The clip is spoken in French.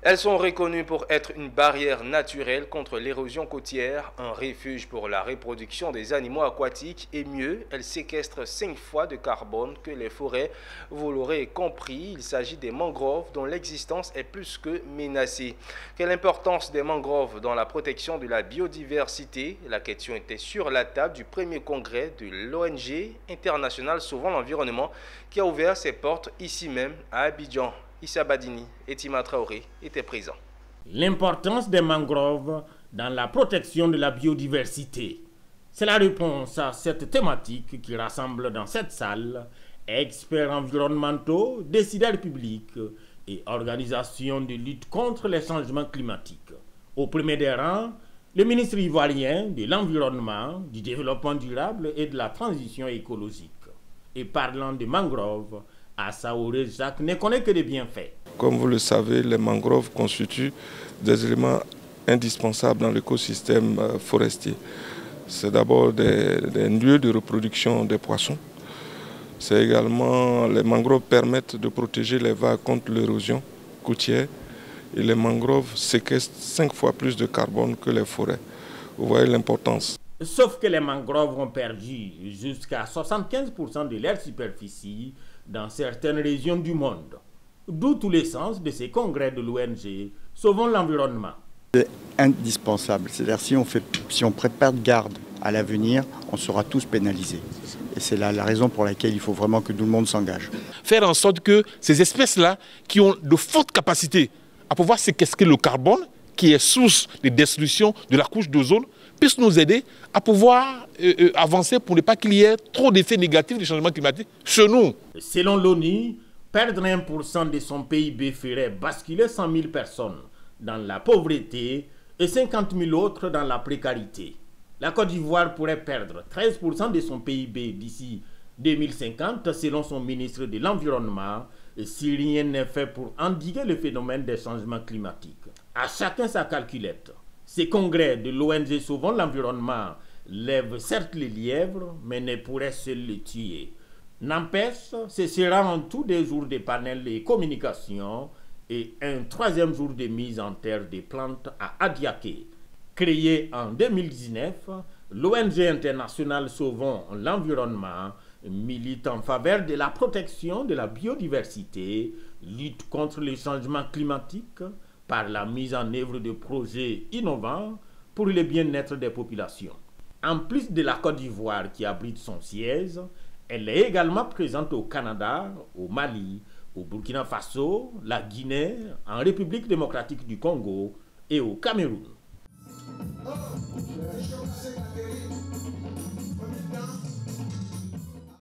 Elles sont reconnues pour être une barrière naturelle contre l'érosion côtière, un refuge pour la reproduction des animaux aquatiques et mieux, elles séquestrent 5 fois de carbone que les forêts. Vous l'aurez compris, il s'agit des mangroves dont l'existence est plus que menacée. Quelle importance des mangroves dans la protection de la biodiversité? La question était sur la table du premier congrès de l'ONG internationale Sauvons l'environnement qui a ouvert ses portes ici même à Abidjan. Issa Badini et Tima Traoré étaient présents. L'importance des mangroves dans la protection de la biodiversité. C'est la réponse à cette thématique qui rassemble dans cette salle experts environnementaux, décideurs publics et organisations de lutte contre les changements climatiques. Au premier des rangs, le ministre ivoirien de l'Environnement, du Développement durable et de la Transition écologique. Et parlant de mangroves, Assaouré Jacques ne connaît que des bienfaits. Comme vous le savez, les mangroves constituent des éléments indispensables dans l'écosystème forestier. C'est d'abord des lieux de reproduction des poissons. C'est également, les mangroves permettent de protéger les vagues contre l'érosion côtière. Et les mangroves séquestrent 5 fois plus de carbone que les forêts. Vous voyez l'importance. Sauf que les mangroves ont perdu jusqu'à 75% de leur superficie dans certaines régions du monde. D'où tout l'essence de ces congrès de l'ONG Sauvons l'environnement. C'est indispensable. C'est-à-dire si on prépare de garde à l'avenir, on sera tous pénalisés. Et c'est la raison pour laquelle il faut vraiment que tout le monde s'engage. Faire en sorte que ces espèces-là, qui ont de fortes capacités à pouvoir séquestrer le carbone, qui est source de destruction de la couche d'ozone, puissent nous aider à pouvoir avancer pour ne pas qu'il y ait trop d'effets négatifs du changement climatique chez nous. Selon l'ONU, perdre 1% de son PIB ferait basculer 100 000 personnes dans la pauvreté et 50 000 autres dans la précarité. La Côte d'Ivoire pourrait perdre 13% de son PIB d'ici 2050 selon son ministre de l'Environnement si rien n'est fait pour endiguer le phénomène des changements climatiques. À chacun sa calculette. Ces congrès de l'ONG Sauvons l'environnement lèvent certes les lièvres, mais ne pourraient seuls les tuer. N'empêche, ce sera en tout des jours de panels et communication et un 3e jour de mise en terre des plantes à Adiaké. Créé en 2019, l'ONG internationale Sauvons l'environnement milite en faveur de la protection de la biodiversité, lutte contre les changements climatiques par la mise en œuvre de projets innovants pour le bien-être des populations. En plus de la Côte d'Ivoire qui abrite son siège, elle est également présente au Canada, au Mali, au Burkina Faso, la Guinée, en République démocratique du Congo et au Cameroun.